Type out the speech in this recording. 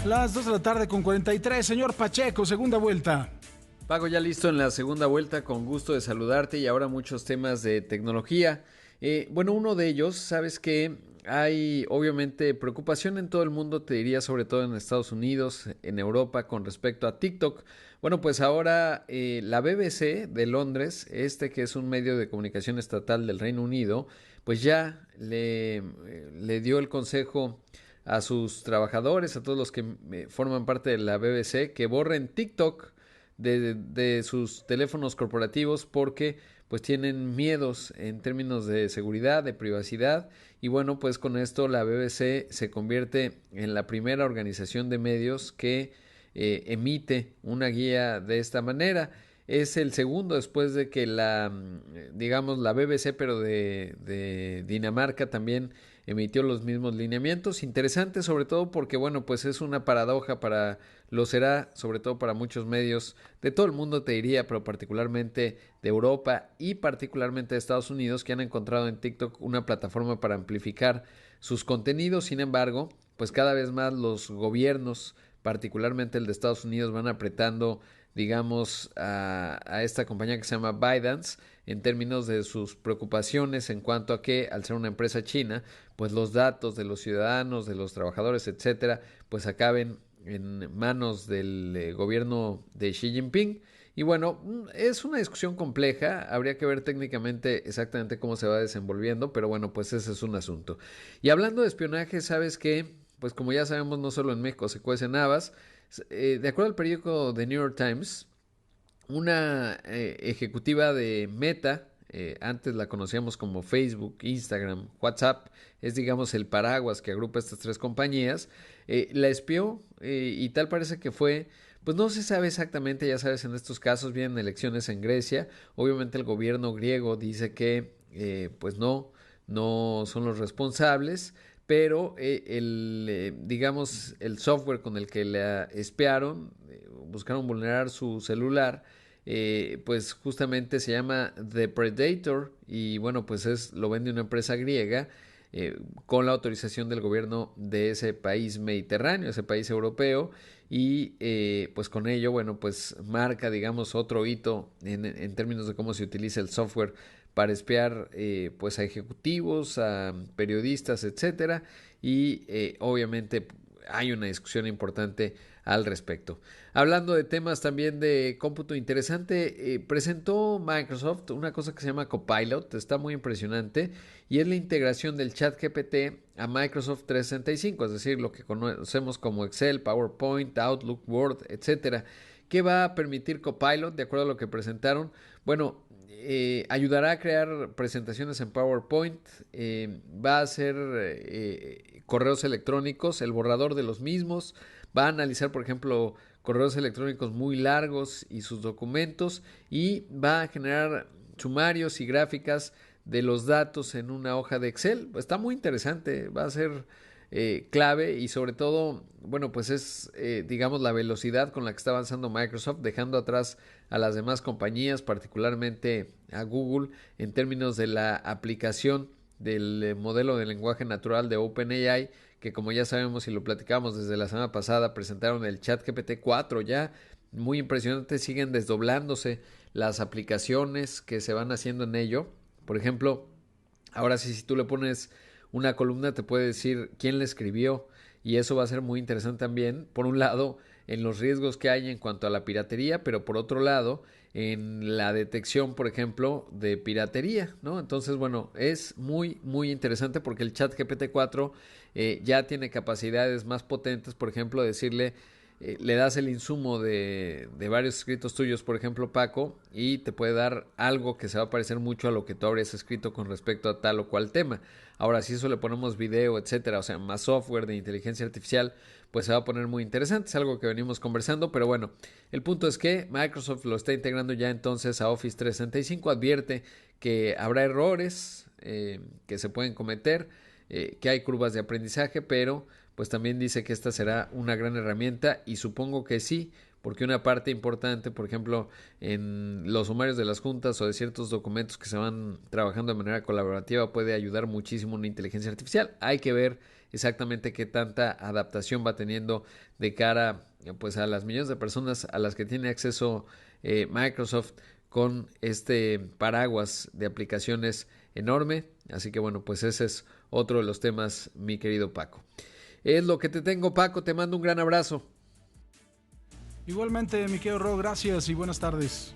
Las 2 de la tarde con 43, señor Pacheco, segunda vuelta. Paco, ya listo en la segunda vuelta, con gusto de saludarte y ahora muchos temas de tecnología. Bueno, uno de ellos, sabes que hay obviamente preocupación en todo el mundo, te diría sobre todo en Estados Unidos, en Europa, con respecto a TikTok. Bueno, pues ahora la BBC de Londres, que es un medio de comunicación estatal del Reino Unido, pues ya le dio el consejo a sus trabajadores, a todos los que forman parte de la BBC, que borren TikTok de sus teléfonos corporativos porque pues tienen miedos en términos de seguridad, de privacidad, y bueno, pues con esto la BBC se convierte en la primera organización de medios que emite una guía de esta manera. Es el segundo después de que digamos, la BBC, pero de Dinamarca también emitió los mismos lineamientos. Interesante sobre todo porque, bueno, pues es una paradoja lo será sobre todo para muchos medios de todo el mundo, te diría, pero particularmente de Europa y particularmente de Estados Unidos, que han encontrado en TikTok una plataforma para amplificar sus contenidos. Sin embargo, pues cada vez más los gobiernos, particularmente el de Estados Unidos, van apretando, digamos, a esta compañía que se llama ByteDance en términos de sus preocupaciones en cuanto a que, al ser una empresa china, pues los datos de los ciudadanos, de los trabajadores, etcétera, pues acaben en manos del gobierno de Xi Jinping. Y bueno, es una discusión compleja, habría que ver técnicamente exactamente cómo se va desenvolviendo, pero bueno, pues ese es un asunto. Y hablando de espionaje, sabes que, pues como ya sabemos, no solo en México se cuecen habas. De acuerdo al periódico The New York Times, una ejecutiva de Meta, antes la conocíamos como Facebook, Instagram, WhatsApp, es digamos el paraguas que agrupa estas tres compañías, la espió y tal parece que fue, pues no se sabe exactamente, ya sabes, en estos casos vienen elecciones en Grecia, obviamente el gobierno griego dice que pues no son los responsables, pero digamos el software con el que la espiaron, buscaron vulnerar su celular, pues justamente se llama The Predator y bueno, pues lo vende una empresa griega con la autorización del gobierno de ese país mediterráneo, ese país europeo, y pues con ello, bueno, pues marca, digamos, otro hito en términos de cómo se utiliza el software para espiar pues a ejecutivos, a periodistas, etcétera, y obviamente hay una discusión importante al respecto. Hablando de temas también de cómputo interesante, presentó Microsoft una cosa que se llama Copilot, está muy impresionante, y es la integración del ChatGPT a Microsoft 365, es decir, lo que conocemos como Excel, PowerPoint, Outlook, Word, etcétera. ¿Qué va a permitir Copilot? De acuerdo a lo que presentaron, bueno, ayudará a crear presentaciones en PowerPoint, va a hacer correos electrónicos, el borrador de los mismos, va a analizar, por ejemplo, correos electrónicos muy largos y sus documentos, y va a generar sumarios y gráficas de los datos en una hoja de Excel. Está muy interesante, va a ser clave, y sobre todo, bueno, pues es digamos la velocidad con la que está avanzando Microsoft, dejando atrás a las demás compañías, particularmente a Google, en términos de la aplicación del modelo de lenguaje natural de OpenAI, que como ya sabemos y lo platicamos desde la semana pasada, presentaron el ChatGPT 4 ya, muy impresionante, siguen desdoblándose las aplicaciones que se van haciendo en ello. Por ejemplo, ahora sí, si tú le pones una columna, te puede decir quién la escribió, y eso va a ser muy interesante también, por un lado, en los riesgos que hay en cuanto a la piratería, pero por otro lado, en la detección, por ejemplo, de piratería, ¿no? Entonces, bueno, es muy interesante porque el chat GPT-4 ya tiene capacidades más potentes, por ejemplo, decirle, le das el insumo de varios escritos tuyos, por ejemplo, Paco, y te puede dar algo que se va a parecer mucho a lo que tú habrías escrito con respecto a tal o cual tema. Ahora, si eso le ponemos video, etcétera, o sea, más software de inteligencia artificial, pues se va a poner muy interesante. Es algo que venimos conversando, pero bueno, el punto es que Microsoft lo está integrando ya entonces a Office 365. Advierte que habrá errores que se pueden cometer, que hay curvas de aprendizaje, pero pues también dice que esta será una gran herramienta, y supongo que sí, porque una parte importante, por ejemplo, en los sumarios de las juntas o de ciertos documentos que se van trabajando de manera colaborativa, puede ayudar muchísimo una inteligencia artificial. Hay que ver exactamente qué tanta adaptación va teniendo de cara pues a las millones de personas a las que tiene acceso Microsoft con este paraguas de aplicaciones enorme. Así que bueno, pues ese es otro de los temas, mi querido Paco. Es lo que te tengo, Paco, te mando un gran abrazo. Igualmente, mi querido Ro, gracias y buenas tardes.